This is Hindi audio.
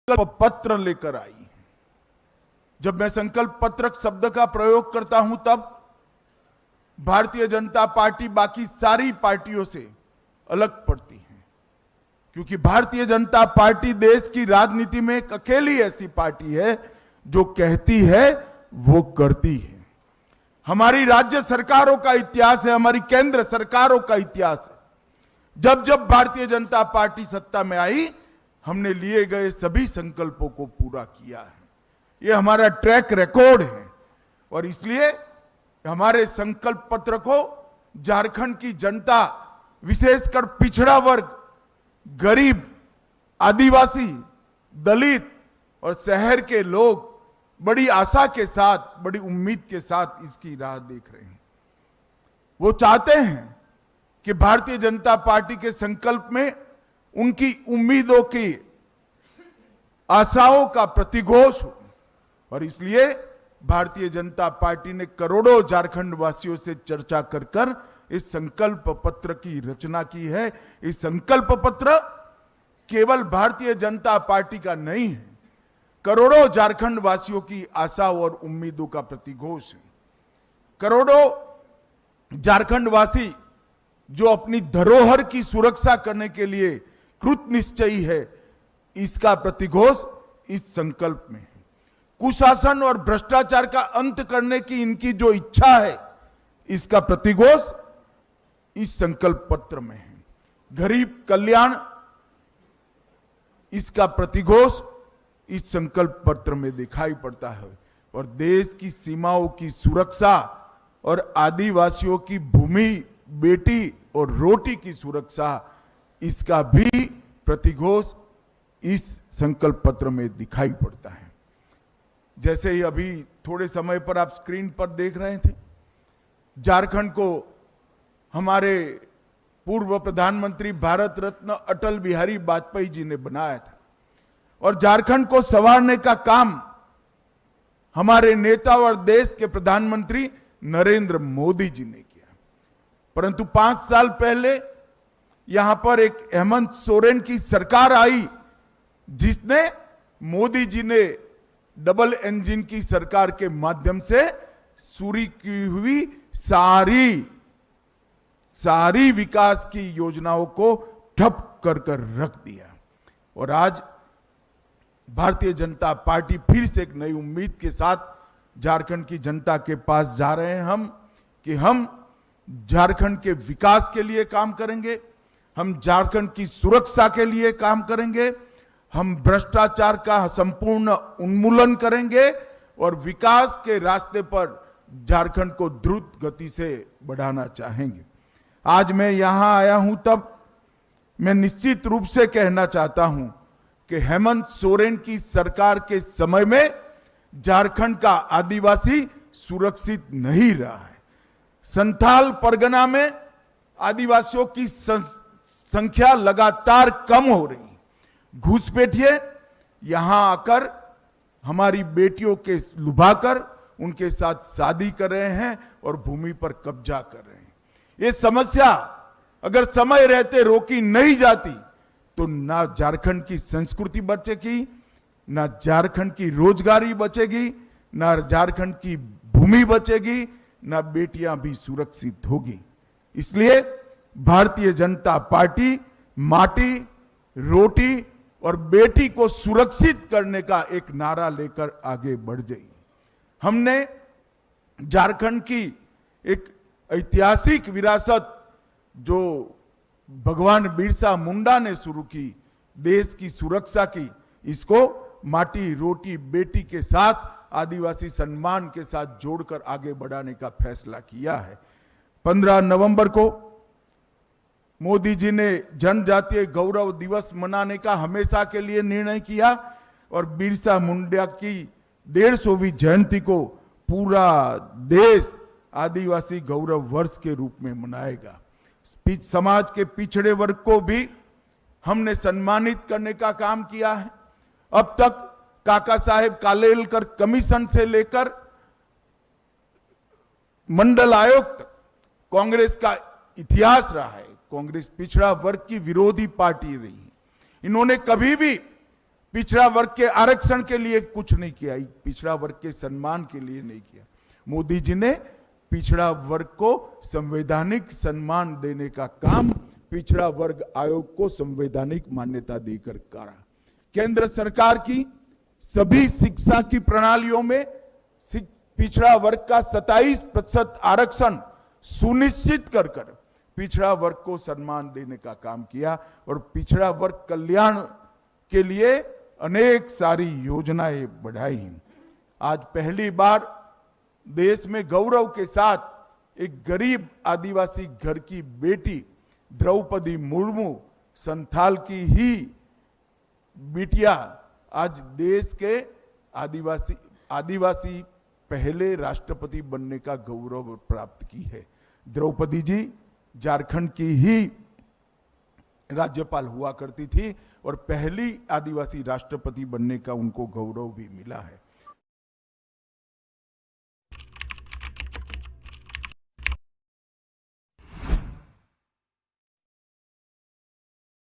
संकल्प पत्र लेकर आई। जब मैं संकल्प पत्र शब्द का प्रयोग करता हूं तब भारतीय जनता पार्टी बाकी सारी पार्टियों से अलग पड़ती है, क्योंकि भारतीय जनता पार्टी देश की राजनीति में एक अकेली ऐसी पार्टी है जो कहती है वो करती है। हमारी राज्य सरकारों का इतिहास है, हमारी केंद्र सरकारों का इतिहास है। जब जब भारतीय जनता पार्टी सत्ता में आई, हमने लिए गए सभी संकल्पों को पूरा किया है। यह हमारा ट्रैक रिकॉर्ड है और इसलिए हमारे संकल्प पत्र को झारखंड की जनता, विशेषकर पिछड़ा वर्ग, गरीब, आदिवासी, दलित और शहर के लोग बड़ी आशा के साथ, बड़ी उम्मीद के साथ इसकी राह देख रहे हैं। वो चाहते हैं कि भारतीय जनता पार्टी के संकल्प में उनकी उम्मीदों की, आशाओं का प्रतिघोष हो और इसलिए भारतीय जनता पार्टी ने करोड़ों झारखंड वासियों से चर्चा कर कर इस संकल्प पत्र की रचना की है। इस संकल्प पत्र केवल भारतीय जनता पार्टी का नहीं है, करोड़ों झारखंड वासियों की आशा और उम्मीदों का प्रतिघोष है। करोड़ों झारखंड वासी जो अपनी धरोहर की सुरक्षा करने के लिए कृत निश्चयी है, इसका प्रतिघोष इस संकल्प में है। कुशासन और भ्रष्टाचार का अंत करने की इनकी जो इच्छा है, इसका प्रतिघोष इस संकल्प पत्र में है। गरीब कल्याण, इसका प्रतिघोष इस संकल्प पत्र में दिखाई पड़ता है और देश की सीमाओं की सुरक्षा और आदिवासियों की भूमि, बेटी और रोटी की सुरक्षा, इसका भी प्रतिघोष इस संकल्प पत्र में दिखाई पड़ता है। जैसे ही अभी थोड़े समय पर आप स्क्रीन पर देख रहे थे, झारखंड को हमारे पूर्व प्रधानमंत्री भारत रत्न अटल बिहारी वाजपेयी जी ने बनाया था और झारखंड को संवारने का काम हमारे नेता और देश के प्रधानमंत्री नरेंद्र मोदी जी ने किया। परंतु 5 साल पहले यहां पर एक हेमंत सोरेन की सरकार आई, जिसने मोदी जी ने डबल इंजन की सरकार के माध्यम से शुरू की हुई सारी विकास की योजनाओं को ठप कर रख दिया। और आज भारतीय जनता पार्टी फिर से एक नई उम्मीद के साथ झारखंड की जनता के पास जा रहे हैं हम झारखंड के विकास के लिए काम करेंगे, हम झारखंड की सुरक्षा के लिए काम करेंगे, हम भ्रष्टाचार का संपूर्ण उन्मूलन करेंगे और विकास के रास्ते पर झारखंड को द्रुत गति से बढ़ाना चाहेंगे। आज मैं यहां आया हूं तब मैं निश्चित रूप से कहना चाहता हूं कि हेमंत सोरेन की सरकार के समय में झारखंड का आदिवासी सुरक्षित नहीं रहा है। संथाल परगना में आदिवासियों की संख्या लगातार कम हो रही है। घुसपैठिए यहां आकर हमारी बेटियों के लुभाकर उनके साथ शादी कर रहे हैं और भूमि पर कब्जा कर रहे हैं। ये समस्या अगर समय रहते रोकी नहीं जाती तो ना झारखंड की संस्कृति बचेगी, ना झारखंड की रोजगारी बचेगी, ना झारखंड की भूमि बचेगी, ना बेटियां भी सुरक्षित होगी। इसलिए भारतीय जनता पार्टी माटी, रोटी और बेटी को सुरक्षित करने का एक नारा लेकर आगे बढ़ गई। हमने झारखंड की एक ऐतिहासिक विरासत जो भगवान बिरसा मुंडा ने शुरू की, देश की सुरक्षा की, इसको माटी, रोटी, बेटी के साथ आदिवासी सम्मान के साथ जोड़कर आगे बढ़ाने का फैसला किया है। 15 नवंबर को मोदी जी ने जनजातीय गौरव दिवस मनाने का हमेशा के लिए निर्णय किया और बिरसा मुंडा की 150वीं जयंती को पूरा देश आदिवासी गौरव वर्ष के रूप में मनाएगा। समाज के पिछड़े वर्ग को भी हमने सम्मानित करने का काम किया है। अब तक काका साहेब कालेलकर कमीशन से लेकर मंडल आयोग तक कांग्रेस का इतिहास रहा है। कांग्रेस पिछड़ा वर्ग की विरोधी पार्टी रही है। इन्होंने कभी भी पिछड़ा वर्ग के आरक्षण के लिए कुछ नहीं किया, पिछड़ा वर्ग के सम्मान के लिए नहीं किया। मोदी जी ने पिछड़ा वर्ग को संवैधानिक सम्मान देने का काम पिछड़ा वर्ग आयोग को संवैधानिक मान्यता देकर करा। केंद्र सरकार की सभी शिक्षा की प्रणालियों में पिछड़ा वर्ग का 27% आरक्षण सुनिश्चित कर पिछड़ा वर्ग को सम्मान देने का काम किया और पिछड़ा वर्ग कल्याण के लिए अनेक सारी योजनाएं बढ़ाई। आज पहली बार देश में गौरव के साथ एक गरीब आदिवासी घर की बेटी द्रौपदी मुर्मू, संथाल की ही बिटिया, आज देश के आदिवासी पहले राष्ट्रपति बनने का गौरव प्राप्त की है। द्रौपदी जी झारखंड की ही राज्यपाल हुआ करती थी और पहली आदिवासी राष्ट्रपति बनने का उनको गौरव भी मिला है।